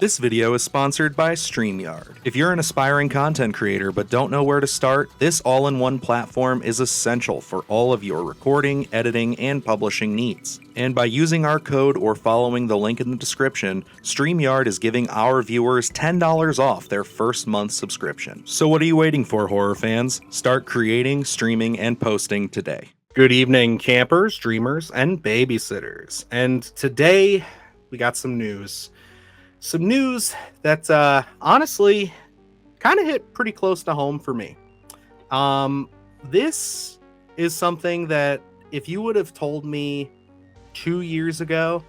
This video is sponsored by STREAMYARD. If you're an aspiring content creator but don't know where to start, this all-in-one platform is essential for all of your recording, editing, and publishing needs. And by using our code or following the link in the description, STREAMYARD is giving our viewers $10 off their first month subscription. So what are you waiting for, horror fans? Start creating, streaming, and posting today. Good evening, campers, dreamers, and babysitters. And today, we got some news. Some news that honestly kind of hit pretty close to home for me. This is something that if you would have told me 2 years ago,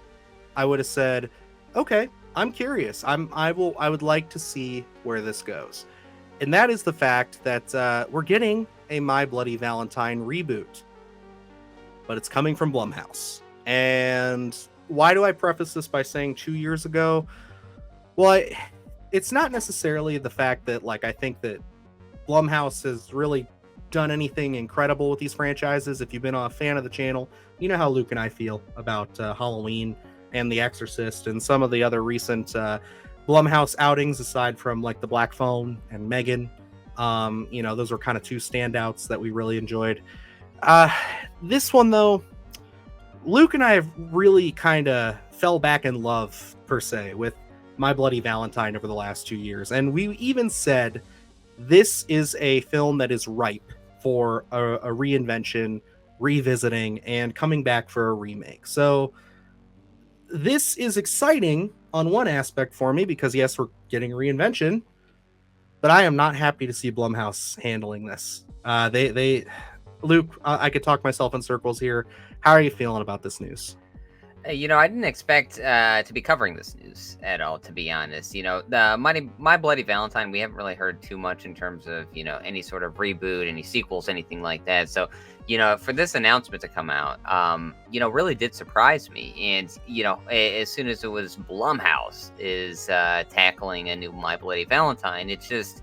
I would have said, okay, I'm curious. I would like to see where this goes. And that is the fact that we're getting a My Bloody Valentine reboot. But it's coming from Blumhouse. And why do I preface this by saying 2 years ago? Well, it's not necessarily the fact that, I think that Blumhouse has really done anything incredible with these franchises. If you've been a fan of the channel, you know how Luke and I feel about Halloween and The Exorcist and some of the other recent Blumhouse outings, aside from, the Black Phone and Megan. Those were kind of two standouts that we really enjoyed. This one, though, Luke and I have really kind of fell back in love, per se, with My Bloody Valentine over the last 2 years. And we even said this is a film that is ripe for a reinvention, revisiting, and coming back for a remake. So this is exciting on one aspect for me because, yes, we're getting a reinvention, but I am not happy to see Blumhouse handling this. Luke, I could talk myself in circles here. How are you feeling about this news? I didn't expect to be covering this news at all, to be honest. The My Bloody Valentine, we haven't really heard too much in terms of, any sort of reboot, any sequels, anything like that. So, for this announcement to come out, really did surprise me. And, as soon as it was Blumhouse is tackling a new My Bloody Valentine, it's just...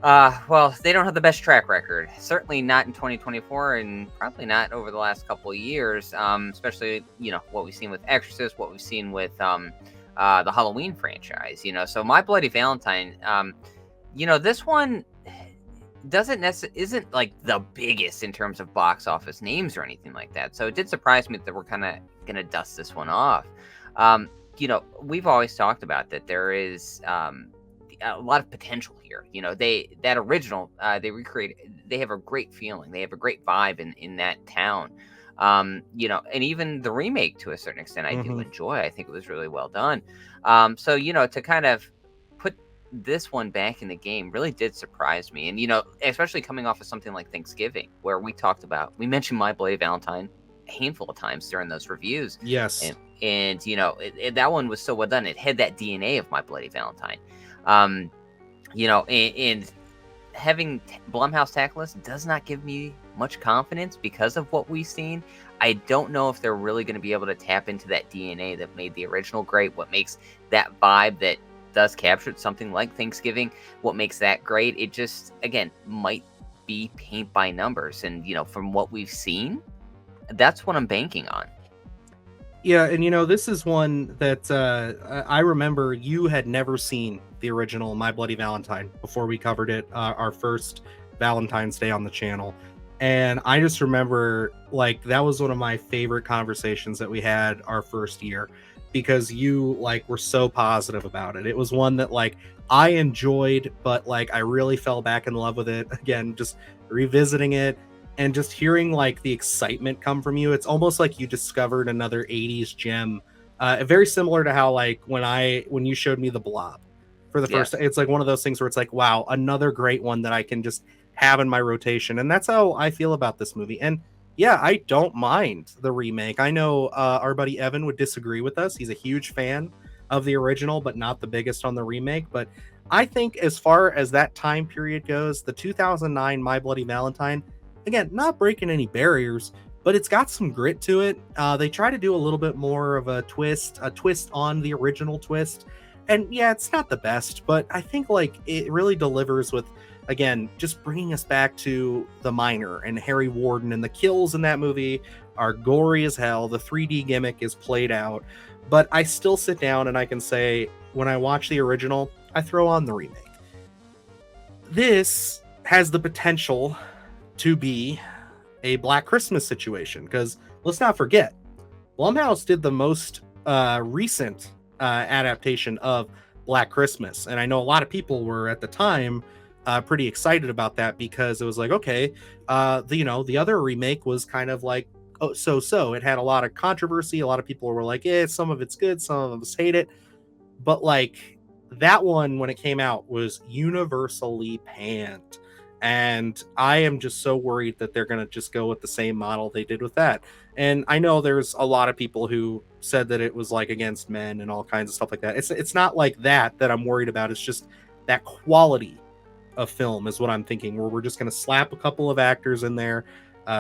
they don't have the best track record. Certainly not in 2024, and probably not over the last couple of years. Especially, what we've seen with Exorcist, what we've seen with the Halloween franchise. So My Bloody Valentine. This one isn't the biggest in terms of box office names or anything like that. So it did surprise me that we're kind of gonna dust this one off. We've always talked about that there is a lot of potential here. That original they recreated, they have a great feeling, they have a great vibe in that town. And even the remake, to a certain extent, I do enjoy. I think it was really well done. So to kind of put this one back in the game really did surprise me. And especially coming off of something like Thanksgiving, where we mentioned My Bloody Valentine a handful of times during those reviews. Yes. And that one was so well done. It had that DNA of My Bloody Valentine. And having Blumhouse tackle this does not give me much confidence because of what we've seen. I don't know if they're really going to be able to tap into that DNA that made the original great, what makes that vibe that does capture something like Thanksgiving, what makes that great. It just, again, might be paint by numbers. And, from what we've seen, that's what I'm banking on. Yeah, and this is one that I remember you had never seen the original My Bloody Valentine before we covered it, our first Valentine's Day on the channel. And I just remember, that was one of my favorite conversations that we had our first year, because you, were so positive about it. It was one that, I enjoyed, but, I really fell back in love with it. Again, just revisiting it. And just hearing the excitement come from you, it's almost like you discovered another 80s gem. Very similar to how when you showed me The Blob for the first time, it's one of those things where it's wow, another great one that I can just have in my rotation. And that's how I feel about this movie. And yeah, I don't mind the remake. I know our buddy Evan would disagree with us. He's a huge fan of the original, but not the biggest on the remake. But I think as far as that time period goes, the 2009 My Bloody Valentine, again, not breaking any barriers, but it's got some grit to it. They try to do a little bit more of a twist on the original twist. And yeah, it's not the best, but I think it really delivers with again, just bringing us back to the Miner and Harry Warden, and the kills in that movie are gory as hell. The 3D gimmick is played out, but I still sit down and I can say, when I watch the original, I throw on the remake. This has the potential to be a Black Christmas situation, because let's not forget, Blumhouse did the most recent adaptation of Black Christmas, and I know a lot of people were at the time pretty excited about that, because it was like, okay, the other remake was kind of like, oh, so it had a lot of controversy. A lot of people were like, yeah, some of it's good, some of us hate it, but like that one, when it came out, was universally panned. And I am just so worried that they're going to just go with the same model they did with that. And I know there's a lot of people who said that it was like against men and all kinds of stuff like that. It's not like that I'm worried about. It's just that quality of film is what I'm thinking, where we're just going to slap a couple of actors in there,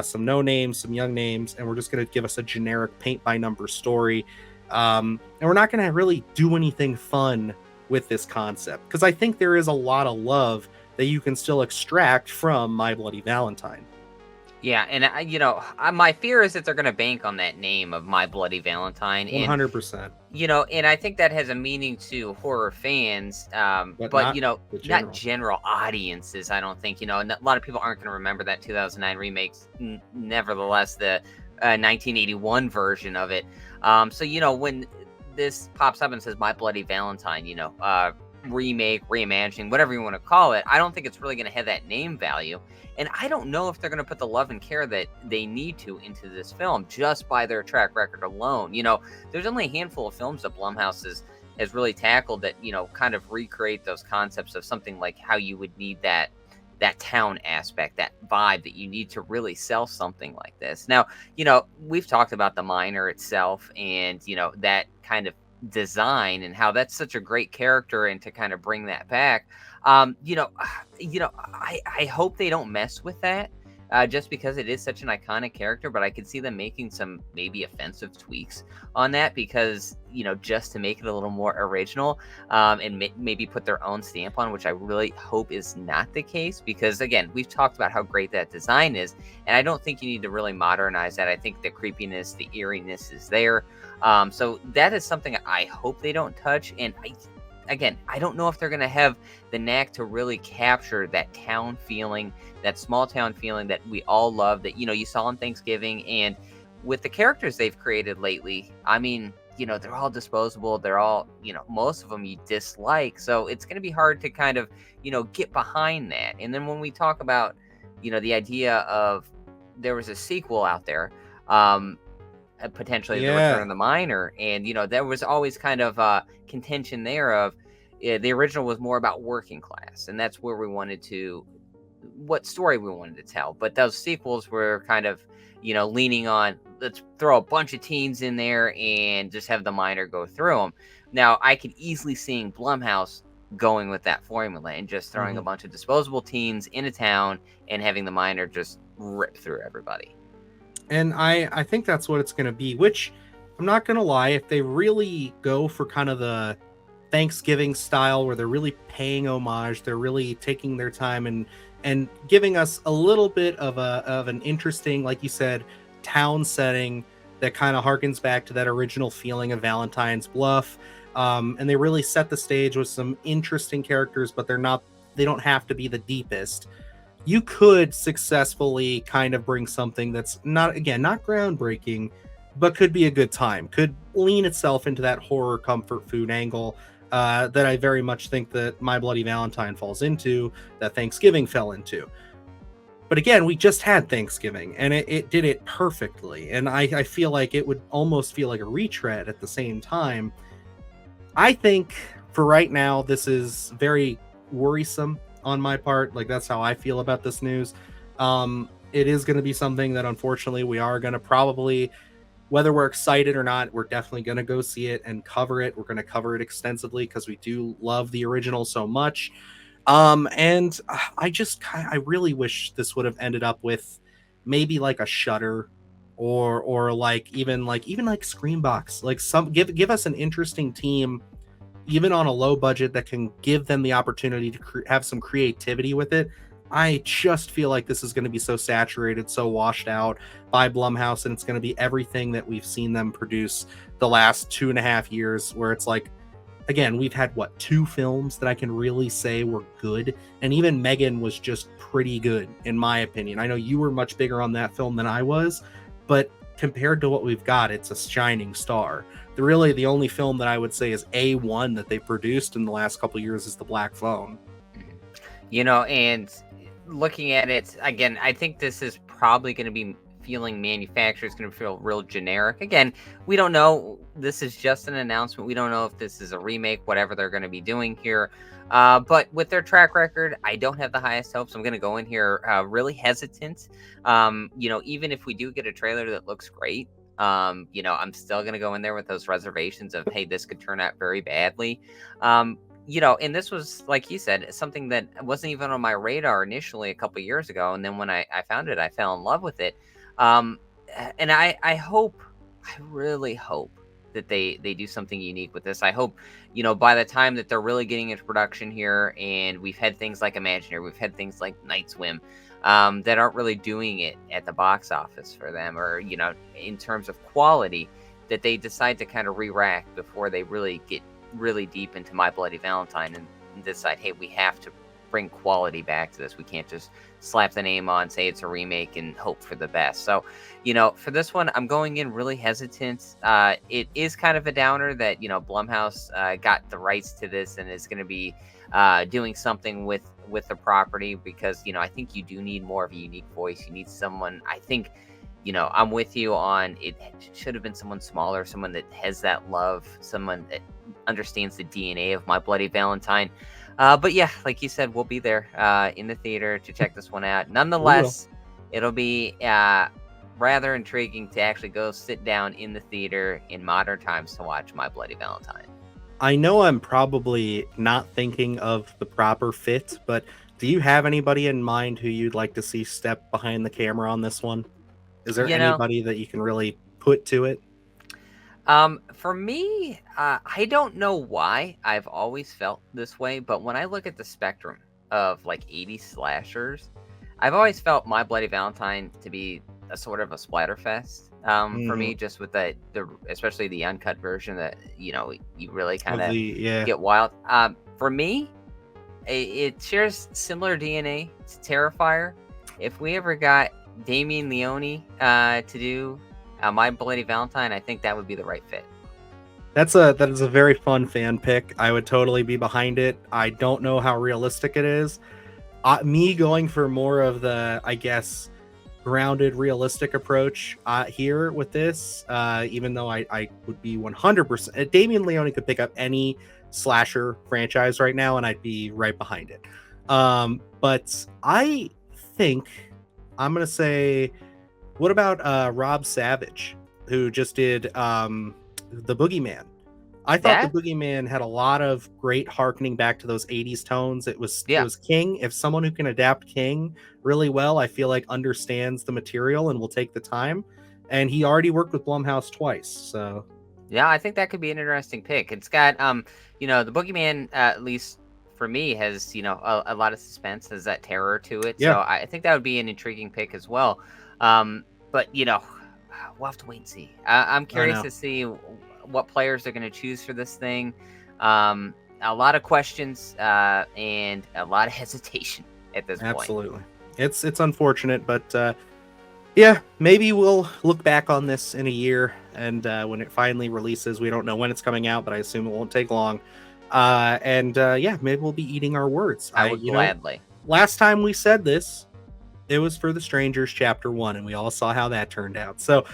some no names, some young names, and we're just going to give us a generic paint by number story. And we're not going to really do anything fun with this concept, because I think there is a lot of love that you can still extract from My Bloody Valentine. Yeah, and my fear is that they're going to bank on that name of My Bloody Valentine, and 100%. and I think that has a meaning to horror fans, but not general audiences. I don't think, a lot of people aren't going to remember that 2009 remake. Nevertheless, the 1981 version of it. So when this pops up and says My Bloody Valentine, remake, reimagining, whatever you want to call it, I don't think it's really going to have that name value. And I don't know if they're going to put the love and care that they need to into this film just by their track record alone. There's only a handful of films that Blumhouse has really tackled that, kind of recreate those concepts of something like how you would need that town aspect, that vibe that you need to really sell something like this. Now, we've talked about the Miner itself and, that kind of design and how that's such a great character, and to kind of bring that back. I hope they don't mess with that, just because it is such an iconic character, but I could see them making some maybe offensive tweaks on that, because, just to make it a little more original, and maybe put their own stamp on, which I really hope is not the case, because again, we've talked about how great that design is, and I don't think you need to really modernize that. I think the creepiness, the eeriness is there. So that is something I hope they don't touch. And I don't know if they're going to have the knack to really capture that town feeling, that small town feeling that we all love, that, you saw on Thanksgiving. And with the characters they've created lately, I mean, they're all disposable. They're all, most of them you dislike. So it's going to be hard to kind of, get behind that. And then when we talk about, the idea of there was a sequel out there, potentially the Return of the Miner, and there was always kind of contention there of the original was more about working class, and that's where we wanted to, what story we wanted to tell. But those sequels were kind of leaning on, let's throw a bunch of teens in there and just have the Miner go through them. Now I could easily see Blumhouse going with that formula and just throwing a bunch of disposable teens in a town and having the Miner just rip through everybody. And I think that's what it's going to be, which I'm not going to lie, if they really go for kind of the Thanksgiving style, where they're really paying homage, they're really taking their time and giving us a little bit of an interesting, like you said, town setting that kind of harkens back to that original feeling of Valentine's Bluff. And they really set the stage with some interesting characters, but they don't have to be the deepest. You could successfully kind of bring something that's not groundbreaking, but could be a good time, could lean itself into that horror comfort food angle that I very much think that My Bloody Valentine falls into, that Thanksgiving fell into. But again, we just had Thanksgiving, and it did it perfectly. And I feel like it would almost feel like a retread at the same time. I think for right now, this is very worrisome on my part. Like, that's how I feel about this news. It is going to be something that unfortunately we are going to probably, whether we're excited or not, we're definitely going to go see it and cover it. We're going to cover it extensively because we do love the original so much. And I really wish this would have ended up with maybe like a Shudder or like even like Screambox, like give us an interesting team even on a low budget that can give them the opportunity to have some creativity with it. I just feel like this is going to be so saturated, so washed out by Blumhouse, and it's going to be everything that we've seen them produce the last 2.5 years, where it's like, again, we've had what, 2 films that I can really say were good, and even Megan was just pretty good in my opinion. I know you were much bigger on that film than I was, but compared to what we've got, it's a shining star. The only film that I would say is A1 that they produced in the last couple of years is The Black Phone. And looking at it again, I think this is probably going to be feeling manufactured. It's going to feel real generic. Again, we don't know. This is just an announcement. We don't know if this is a remake, whatever they're going to be doing here. But with their track record, I don't have the highest hopes. I'm going to go in here really hesitant. Even if we do get a trailer that looks great, I'm still going to go in there with those reservations of, hey, this could turn out very badly. And this was, like you said, something that wasn't even on my radar initially a couple years ago. And then when I found it, I fell in love with it. And I really hope that they do something unique with this. I hope, by the time that they're really getting into production here, and we've had things like Imaginary, we've had things like Night Swim, that aren't really doing it at the box office for them, or, in terms of quality, that they decide to kind of re-rack before they really get really deep into My Bloody Valentine and decide, hey, we have to bring quality back to this. We can't just slap the name on, say it's a remake, and hope for the best. So, for this one, I'm going in really hesitant. It is kind of a downer that, Blumhouse got the rights to this and is going to be doing something with the property, because, I think you do need more of a unique voice. You need someone, I think, I'm with you on it. Should have been someone smaller, someone that has that love, someone that understands the DNA of My Bloody Valentine. But yeah, like you said, we'll be there in the theater to check this one out. Nonetheless, it'll be rather intriguing to actually go sit down in the theater in modern times to watch My Bloody Valentine. I know I'm probably not thinking of the proper fit, but do you have anybody in mind who you'd like to see step behind the camera on this one? Is there anybody that you can really put to it? For me, I don't know why I've always felt this way, but when I look at the spectrum of like 80s slashers, I've always felt My Bloody Valentine to be a sort of a splatterfest. For me, just with the especially the uncut version that you really kind of get wild. For me, it shares similar DNA to Terrifier. If we ever got Damien Leone to do My Bloody Valentine, I think that would be the right fit. That is a very fun fan pick. I would totally be behind it. I don't know how realistic it is. Me going for more of the, I guess, grounded, realistic approach here with this, even though I would be 100%. Damien Leone could pick up any slasher franchise right now, and I'd be right behind it. But I think I'm going to say, what about Rob Savage, who just did The Boogeyman? I thought The Boogeyman had a lot of great harkening back to those 80s tones. It was King. If someone who can adapt King really well, I feel like understands the material and will take the time. And he already worked with Blumhouse twice. So yeah, I think that could be an interesting pick. It's got The Boogeyman, at least for me, has a lot of suspense, has that terror to it. So I think that would be an intriguing pick as well. But we'll have to wait and see. I'm curious to see what players they're going to choose for this thing. A lot of questions and a lot of hesitation at this point. Absolutely. It's unfortunate, but yeah, maybe we'll look back on this in a year, and when it finally releases, we don't know when it's coming out, but I assume it won't take long. Yeah, maybe we'll be eating our words. I would gladly. Last time we said this, it was for The Strangers Chapter 1, and we all saw how that turned out. So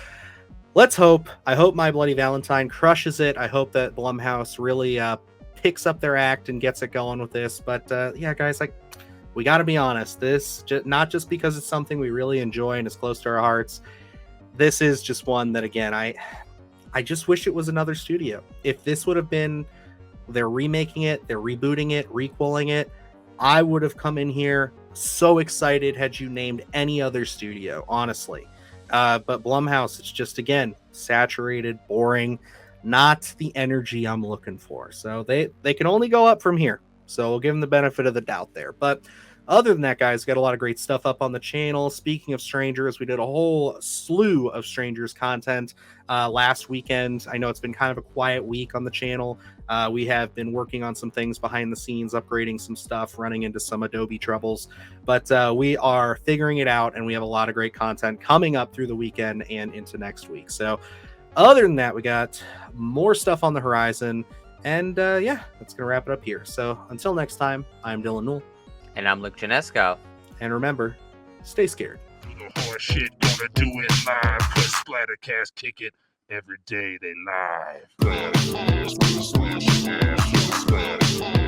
let's hope. I hope My Bloody Valentine crushes it. I hope that Blumhouse really picks up their act and gets it going with this. But yeah, guys, we got to be honest. This, not just because it's something we really enjoy and is close to our hearts. This is just one that, again, I just wish it was another studio. If this would have been, they're remaking it, they're rebooting it, requelling it, I would have come in here so excited had you named any other studio, honestly. But Blumhouse, it's just, again, saturated, boring. not the energy I'm looking for. So they can only go up from here. So we'll give them the benefit of the doubt there. But other than that, guys, got a lot of great stuff up on the channel. Speaking of Strangers, we did a whole slew of Strangers content last weekend. I know it's been kind of a quiet week on the channel. We have been working on some things behind the scenes, upgrading some stuff, running into some Adobe troubles. But we are figuring it out, and we have a lot of great content coming up through the weekend and into next week. So other than that, we got more stuff on the horizon. And yeah, that's going to wrap it up here. So until next time, I'm Dylan Newell. And I'm Luke Janesco. And remember, stay scared. The horse shit gonna do it live. Cause Splattercast kick it every day they live. Splattercast, Splattercast, Splattercast.